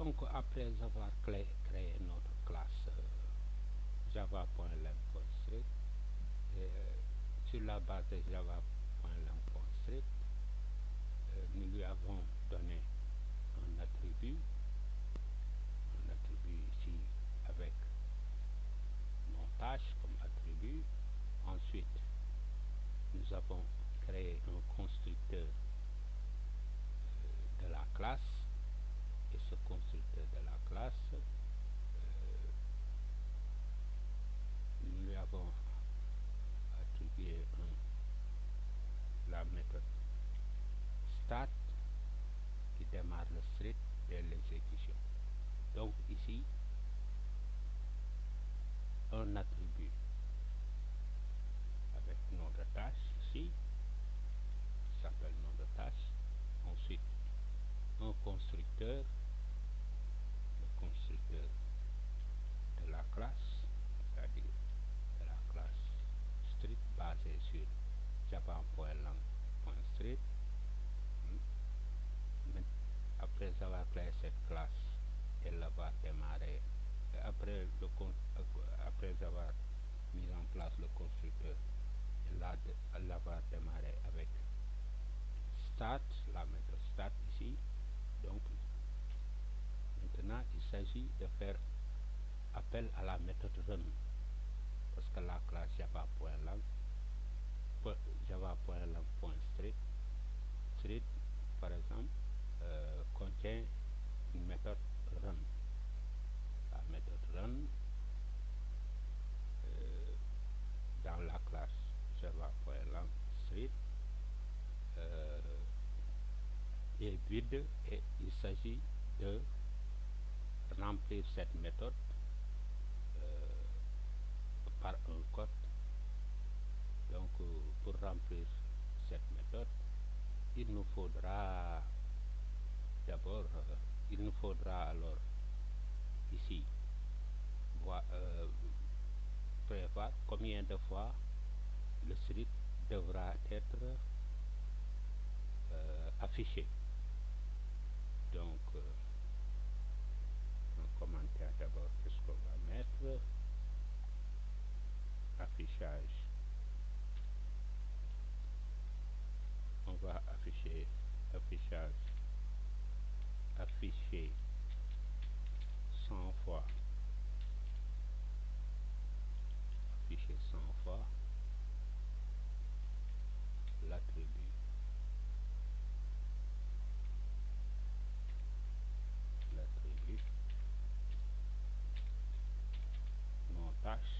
Donc après avoir créé notre classe java.len.strict, sur la base de java.len.strict, nous lui avons donné un attribut ici avec mon tâche comme attribut. Ensuite, nous avons créé un constructeur de la classe, et ce constructeur de la classe, nous lui avons attribué la méthode start qui démarre le script dès l'exécution. Donc ici, un attribut avec nom de tâche ici, qui s'appelle nom de tâche. Ensuite, un constructeur, le constructeur de la classe, c'est-à-dire de la classe strict basée sur java.lang.strict. Après avoir créé cette classe, elle va démarrer. Après avoir mis en place le constructeur, elle va démarrer avec start, la méthode start ici. Donc maintenant il s'agit de faire appel à la méthode run, parce que la classe java.lang.strict par exemple contient une méthode run. La méthode run dans la classe java.lang.strict est vide, et il s'agit de remplir cette méthode par un code. Donc pour remplir cette méthode, il nous faudra d'abord alors ici prévoir combien de fois le script devra être affiché. Donc un commentaire d'abord, qu'est-ce qu'on va mettre? Affichage. On va afficher afficher 100 fois, afficher 100 fois l'attribut non tâche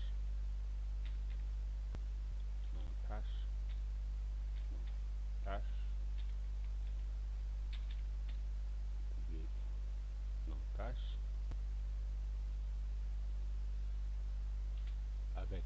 avec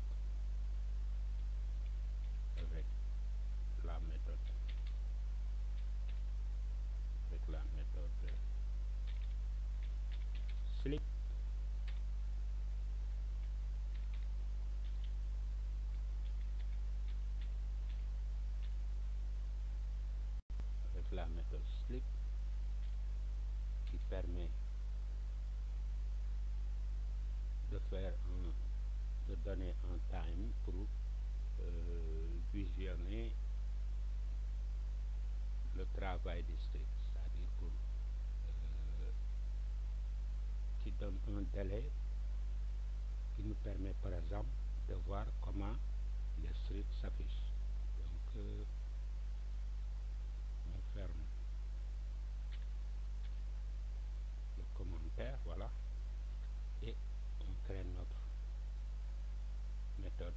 la méthode sleep, qui permet de donner un time pour visionner le travail du script, c'est-à-dire pour qui donne un délai qui nous permet par exemple de voir comment le script s'affiche. Donc on ferme le commentaire, voilà, et on crée notre méthode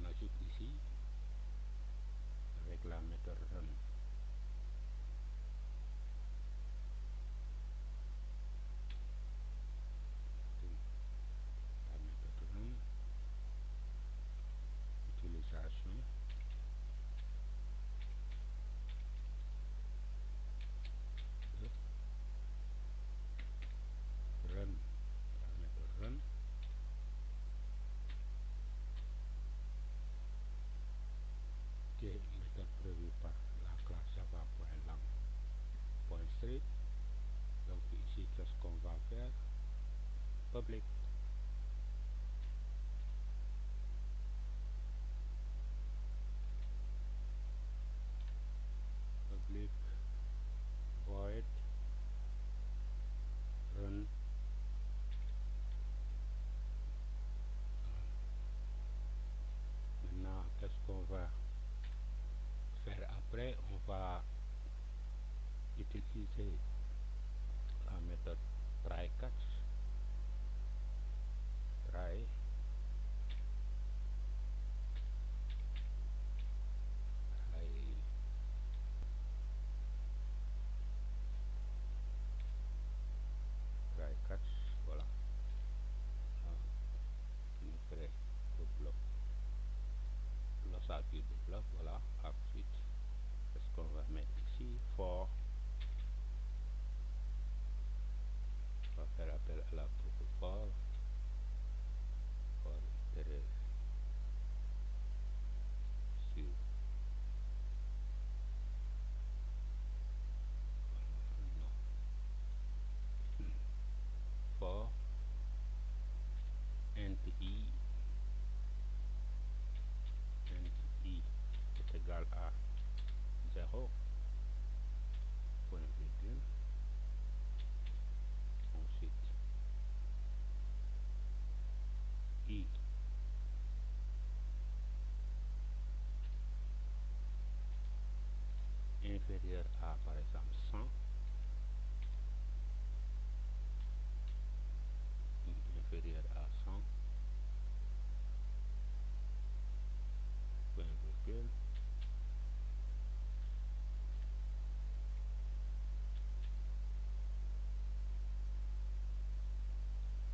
on ajoute ici avec la méthode run. La méthode run, utilisation de run, la méthode run qui est une méthode prévue par la oblique, void run. Maintenant, qu'est-ce qu'on va faire après? On va utiliser la méthode try catch. Try catch, voilà. Nous crée le bloc, l'ossature du bloc, voilà. Ensuite, qu'est-ce qu'on va mettre ici? For, on va faire appel à la boucle for itérer sur for int i est égal à 0, point virgule, ensuite i inférieur à, par exemple, 100, i inférieur à 100, point virgule,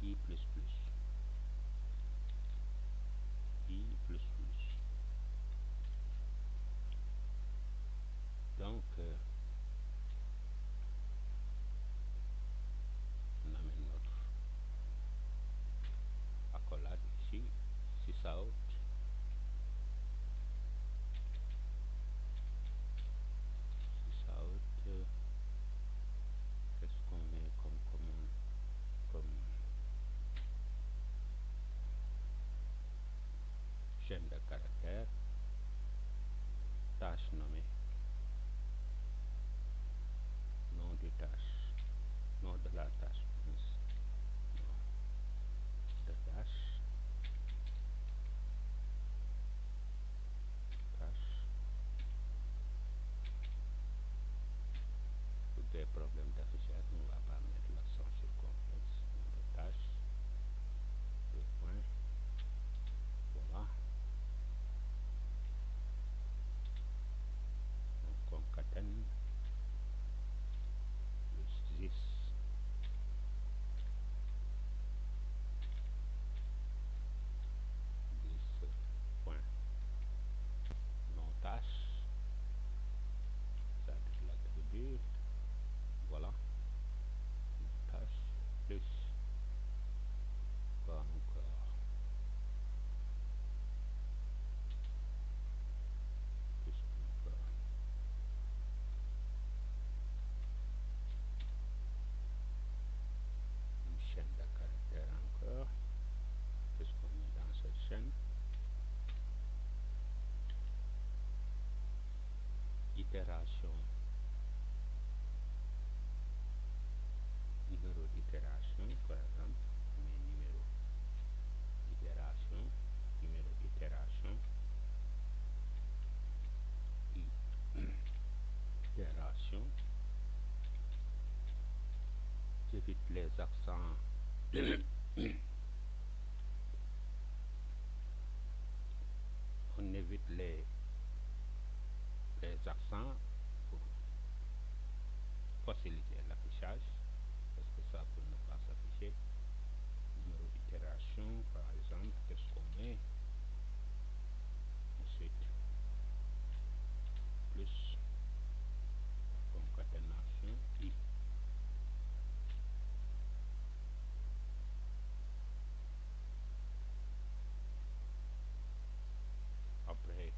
i plus plus, i plus plus. Donc, on amène notre accolade ici, sysout, qu'est-ce qu'on met comme commande, comme chaîne de caractères, tâche nommée, nom du tâche, nom de la tâche, nom de tâche, pour des problèmes d'affichage, on ne va pas mettre l'accent sur complexe, nom de tâche, deux points, voilà. On concatène plus 10, points, nom tâche, ça c'est l'attribut, voilà, tâche, plus, quoi encore, plus encore, une chaîne de caractères encore, qu'est-ce qu'on met dans cette chaîne? Itération, numéro d'itération, par exemple, mais numéro itération, numéro itération, itération, j'évite les accents, on évite les accents pour faciliter l'affichage, parce que ça peut ne pas s'afficher. Numéro d'itération, par exemple, qu'est-ce qu'on met? Ensuite, plus, concaténation, i. Après,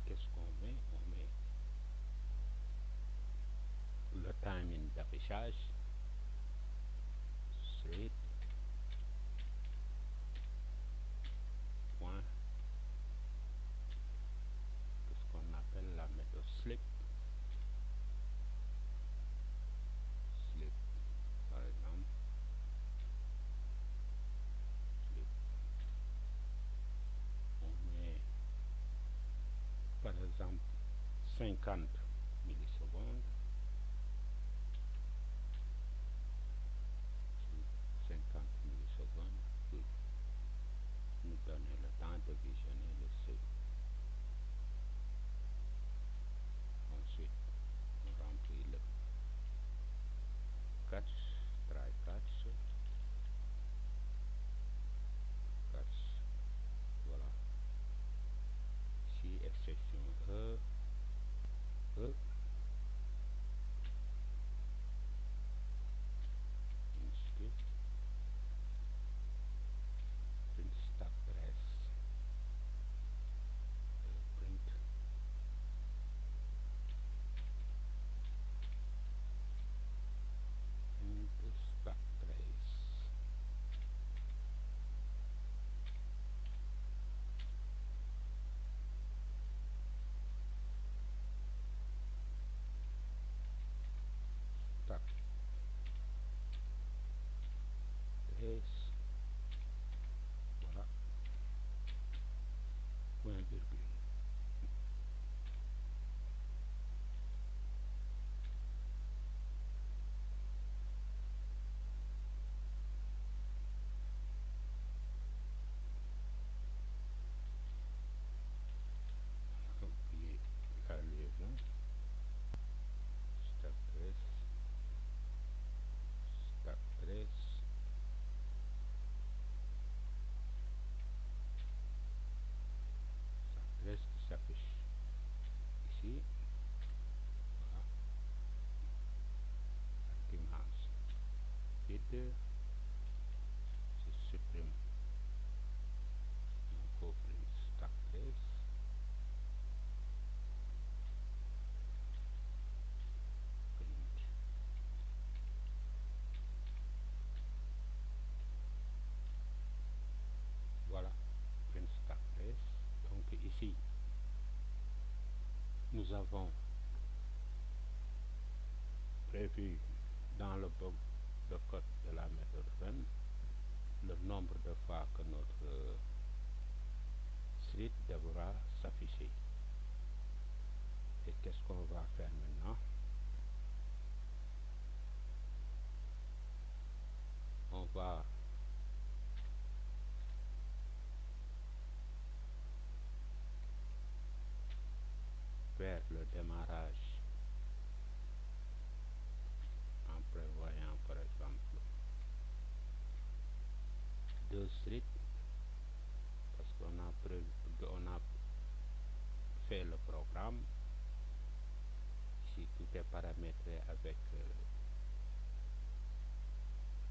qu'est-ce qu'on met? On met le timing d'affichage, thread point ce qu'on appelle la méthode slip par exemple, slip, on met par exemple 50 millisecondes, 50 millisecondes pour nous donner le temps de visionner le site. Ensuite, on remplit le catch, try catch, voilà. Ici, exception E, ensuite, print stack press, print stack press. Stack press, voilà, point virgule. Oublier la liaison, stack press, stack press, stack press qui s'affiche ici, voilà, image vide, je supprime mon coprint stack press, print, voilà, print stack press. Donc ici nous avons prévu dans le bloc de code de la méthode run le nombre de fois que notre thread devra s'afficher. Et qu'est-ce qu'on va faire maintenant? On va faire le démarrage en prévoyant par exemple 2 threads parce qu'on a fait le programme. Ici tout est paramétré avec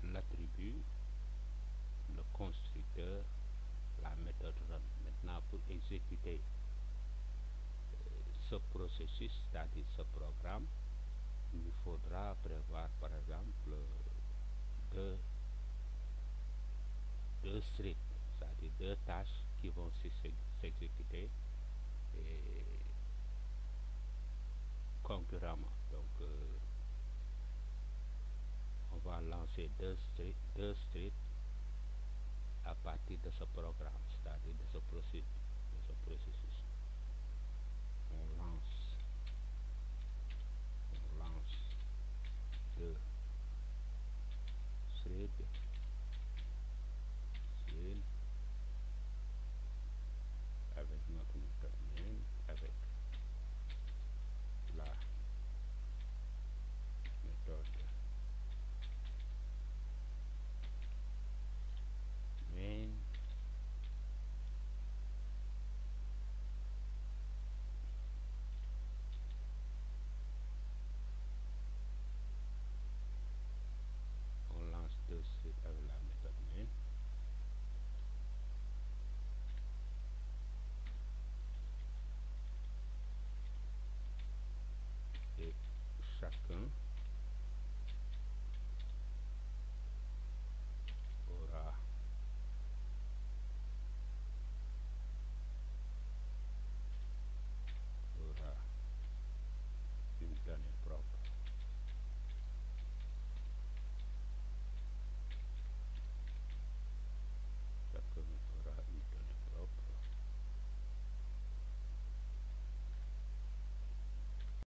l'attribut, le constructeur, la méthode run. Maintenant pour exécuter ce processus, c'est-à-dire ce programme, il nous faudra prévoir par exemple deux threads, c'est-à-dire 2 tâches qui vont s'exécuter concurremment. Donc on va lancer deux threads à partir de ce programme, c'est-à-dire de ce processus. On lance 2 threads avec notre méthode main, avec la méthode main, on lance 2 threads avec la méthode main. Et chacun